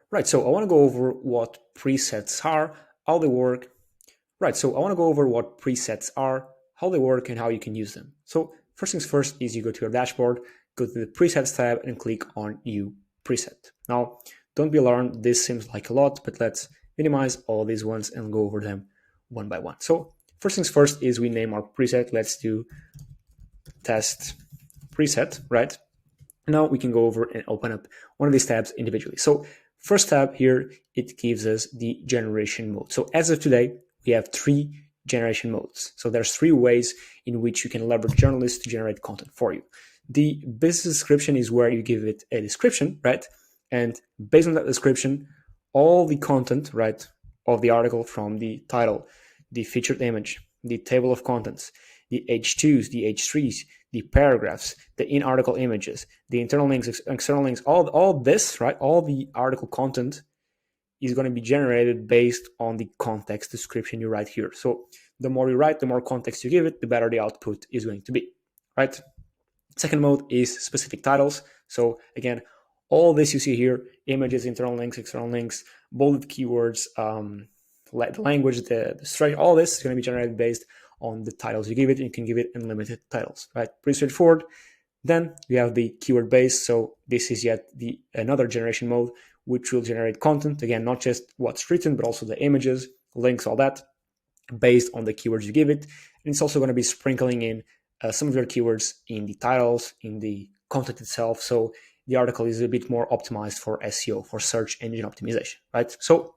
Right, so I want to go over what presets are, how they work. Right, so I want to go over what presets are, how they work, and how you can use them. So first things first is you go to your dashboard, go to the presets tab, and click on new preset. Now, don't be alarmed, this seems like a lot, but let's minimize all these ones and go over them one by one. So first things first is we name our preset. Let's do test preset, right? Now we can go over and open up one of these tabs individually. So first tab here, it gives us the generation mode. So as of today, we have three generation modes. So there's three ways in which you can leverage journalists to generate content for you. The business description is where you give it a description, right? And based on that description, all the content, right, of the article, from the title, the featured image, the table of contents, the H2s, the H3s, the paragraphs, the in-article images, the internal links, external links, all this, right? All the article content is going to be generated based on the context description you write here. So the more you write, the more context you give it, the better the output is going to be, right? Second mode is specific titles. So again, all this you see here, images, internal links, external links, bolded keywords, the language, the structure, all this is going to be generated based on the titles you give it. You can give it unlimited titles, right? Pretty straightforward. Then we have the keyword base. So this is yet another generation mode, which will generate content. Again, not just what's written, but also the images, links, all that, based on the keywords you give it. And it's also going to be sprinkling in some of your keywords in the titles, in the content itself. So the article is a bit more optimized for SEO, for search engine optimization, right? So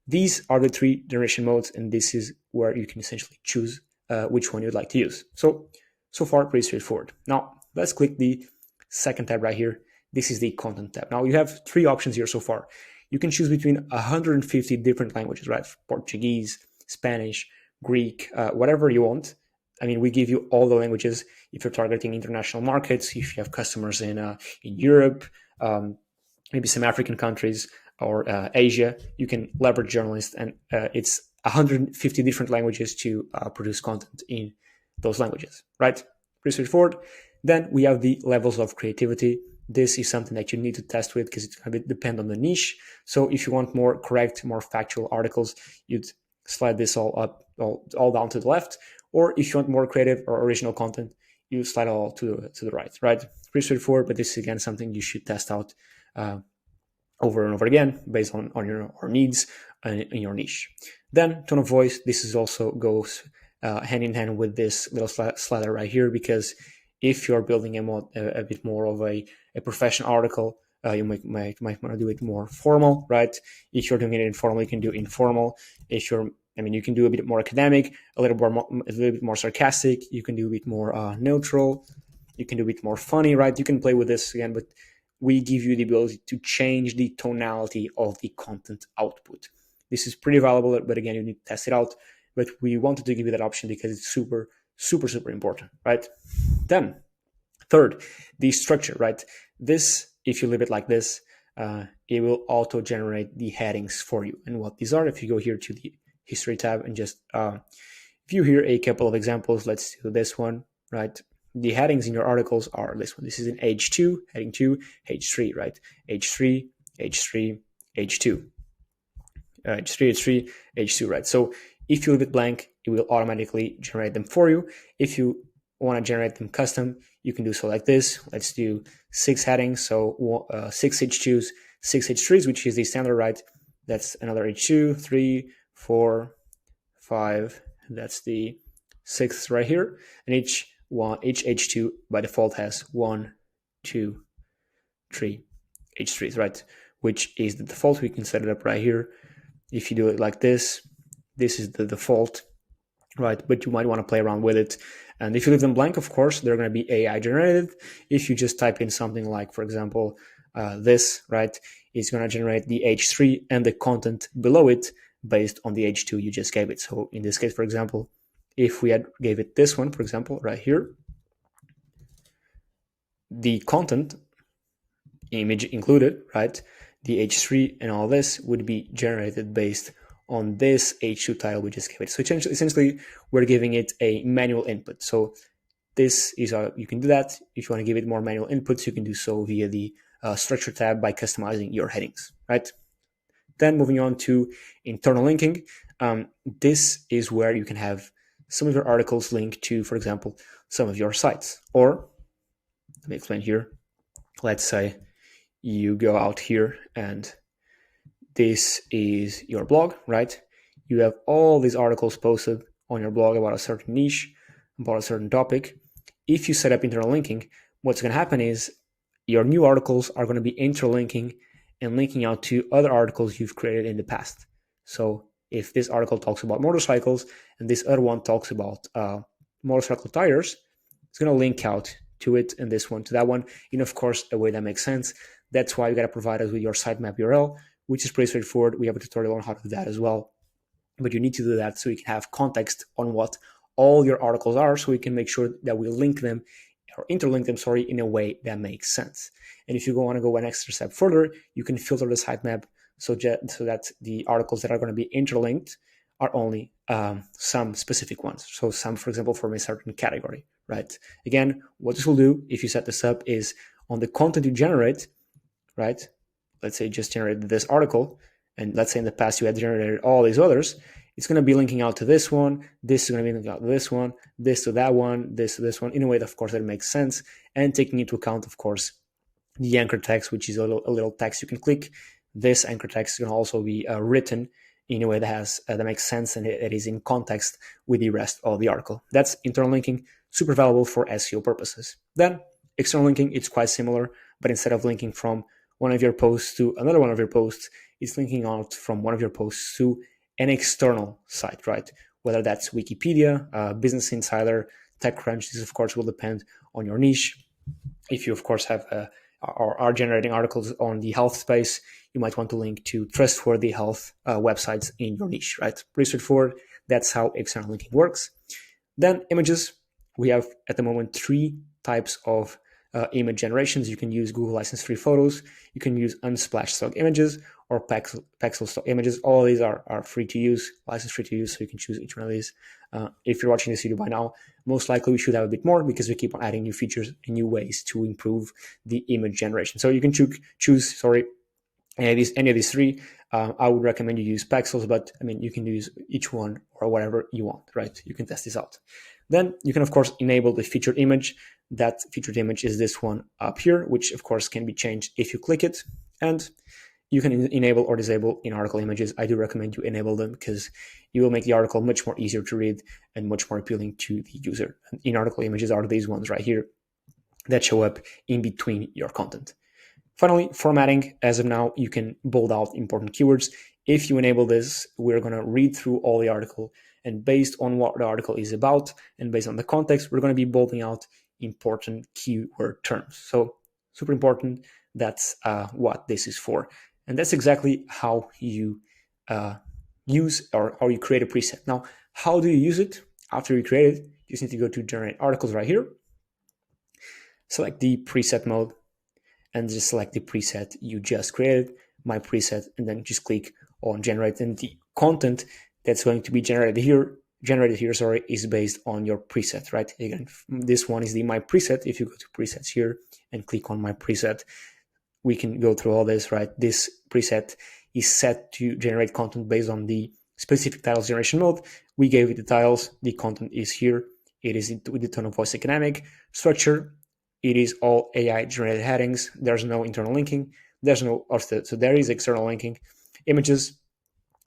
these are the three generation modes, and this is where you can essentially choose which one you'd like to use. So far, pretty straightforward. Now, let's click the second tab right here. This is the content tab. Now, you have three options here so far. You can choose between 150 different languages, right? Portuguese, Spanish, Greek, whatever you want. I mean, we give you all the languages if you're targeting international markets, if you have customers in Europe, maybe some African countries, or Asia, you can leverage journalists, and it's 150 different languages to produce content in those languages, right? Pretty straightforward. Then we have the levels of creativity. This is something that you need to test with because it's going to depend on the niche. So if you want more correct, more factual articles, you'd slide this all up, all down to the left. Or if you want more creative or original content, you slide all to the right, right? Pretty straightforward, but this is again something you should test out over and over again based on your needs in your niche. Then tone of voice, this is also goes hand in hand with this little slider right here, because if you're building a bit more of a professional article, you might want to do it more formal, right? If you're doing it informal, you can do informal. You can do a bit more academic, a little bit more sarcastic. You can do a bit more neutral. You can do a bit more funny, right? You can play with this again, but we give you the ability to change the tonality of the content output. This is pretty valuable, but again, you need to test it out. But we wanted to give you that option because it's super, super, super important, right? Then, third, the structure, right? This, if you leave it like this, it will auto-generate the headings for you. And what these are, if you go here to the history tab and just view here a couple of examples, let's do this one, right? The headings in your articles are this one. This is in H2, heading 2, H3, right? H3, H3, H2. H3, H3, H2, right? So if you leave it blank, it will automatically generate them for you. If you want to generate them custom, you can do so like this. Let's do 6 headings. So 6 H2s, 6 H3s, which is the standard, right? That's another H2, 3, 4, 5. That's the 6th right here. And each H2 by default has 1, 2, 3 H3s, right? Which is the default. We can set it up right here. If you do it like this, this is the default, right? But you might want to play around with it. And if you leave them blank, of course, they're going to be AI generated. If you just type in something like, for example, this, right? It's going to generate the H3 and the content below it based on the H2 you just gave it. So in this case, for example, if we gave it this one, for example, right here, the content image included, right? The H3 and all this would be generated based on this H2 title we just gave it. So essentially, we're giving it a manual input. So this is you can do that. If you want to give it more manual inputs, you can do so via the structure tab by customizing your headings, right? Then moving on to internal linking. This is where you can have some of your articles linked to, for example, some of your sites. Or, let me explain here. Let's say you go out here and this is your blog, right? You have all these articles posted on your blog about a certain niche, about a certain topic. If you set up internal linking, what's going to happen is your new articles are going to be interlinking and linking out to other articles you've created in the past. So if this article talks about motorcycles and this other one talks about motorcycle tires, it's going to link out to it and this one to that one in, of course, a way that makes sense. That's why you got to provide us with your sitemap URL, which is pretty straightforward. We have a tutorial on how to do that as well. But you need to do that so you can have context on what all your articles are, so we can make sure that we link them or interlink them, in a way that makes sense. And if you want to go an extra step further, you can filter the sitemap so that the articles that are going to be interlinked are only some specific ones. So some, for example, from a certain category, right? Again, what this will do, if you set this up, is on the content you generate, right? Let's say you just generated this article, and let's say in the past you had generated all these others, it's going to be linking out to this one, this is going to be linking out to this one, this to that one, this to this one, in a way that, of course, that makes sense, and taking into account, of course, the anchor text, which is a little text you can click. This anchor text can also be written in a way that has that makes sense and it is in context with the rest of the article. That's internal linking, super valuable for SEO purposes. Then external linking, it's quite similar, but instead of linking from one of your posts to another one of your posts, it's linking out from one of your posts to an external site, right? Whether that's Wikipedia, Business Insider, TechCrunch. This, of course, will depend on your niche. If you, of course, have or are generating articles on the health space, you might want to link to trustworthy health websites in your niche, right? Pretty straightforward. That's how external linking works. Then images. We have at the moment 3 types of image generations. You can use Google license-free photos. You can use Unsplash stock images or Pexels stock images. All of these are free to use, license-free to use, so you can choose each one of these. If you're watching this video by now, most likely we should have a bit more because we keep on adding new features and new ways to improve the image generation. So you can choose any of these 3. I would recommend you use Pexels, but I mean, you can use each one or whatever you want, right? You can test this out. Then you can, of course, enable the featured image. That featured image is this one up here, which, of course, can be changed if you click it. And you can enable or disable in-article images. I do recommend you enable them because you will make the article much more easier to read and much more appealing to the user. And in-article images are these ones right here that show up in between your content. Finally, formatting. As of now, you can bold out important keywords. If you enable this, we're going to read through all the article, and based on what the article is about and based on the context, we're going to be bolding out important keyword terms. So super important. That's what this is for. And that's exactly how you use or how you create a preset. Now, how do you use it? After you create it, you just need to go to generate articles right here. Select the preset mode and just select the preset you just created, my preset, and then just click on generate. And the content that's going to be generated here, is based on your preset, right? Again, this one is the my preset. If you go to presets here and click on my preset, we can go through all this, right? This preset is set to generate content based on the specific titles generation mode. We gave it the titles. The content is here. It is with the tone of voice academic structure. It is all AI generated headings. There's no internal linking. So there is external linking. Images.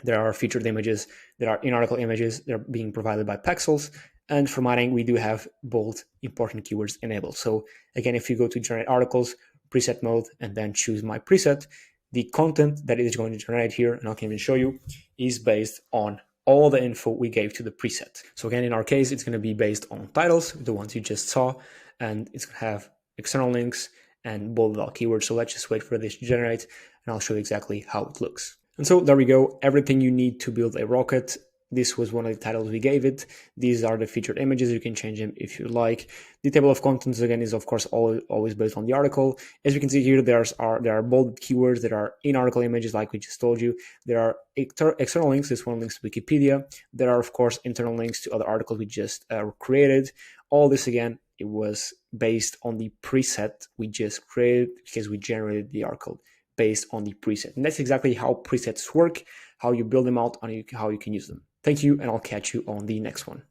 There are featured images. There are in-article images. They're being provided by Pexels. And formatting, we do have bold important keywords enabled. So again, if you go to generate articles, preset mode, and then choose my preset, the content that it is going to generate here, and I can even show you, is based on all the info we gave to the preset. So again, in our case, it's going to be based on titles, the ones you just saw, and it's going to have external links and bolded out keywords. So let's just wait for this to generate, and I'll show you exactly how it looks. And so there we go, everything you need to build a rocket. This was one of the titles we gave it. These are the featured images. You can change them if you like. The table of contents, again, is of course always based on the article. As you can see here, there are bolded keywords that are in-article images, like we just told you. There are external links. This one links to Wikipedia. There are, of course, internal links to other articles we just created. All this, again, it was based on the preset we just created because we generated the article based on the preset. And that's exactly how presets work, how you build them out, and how you can use them. Thank you, and I'll catch you on the next one.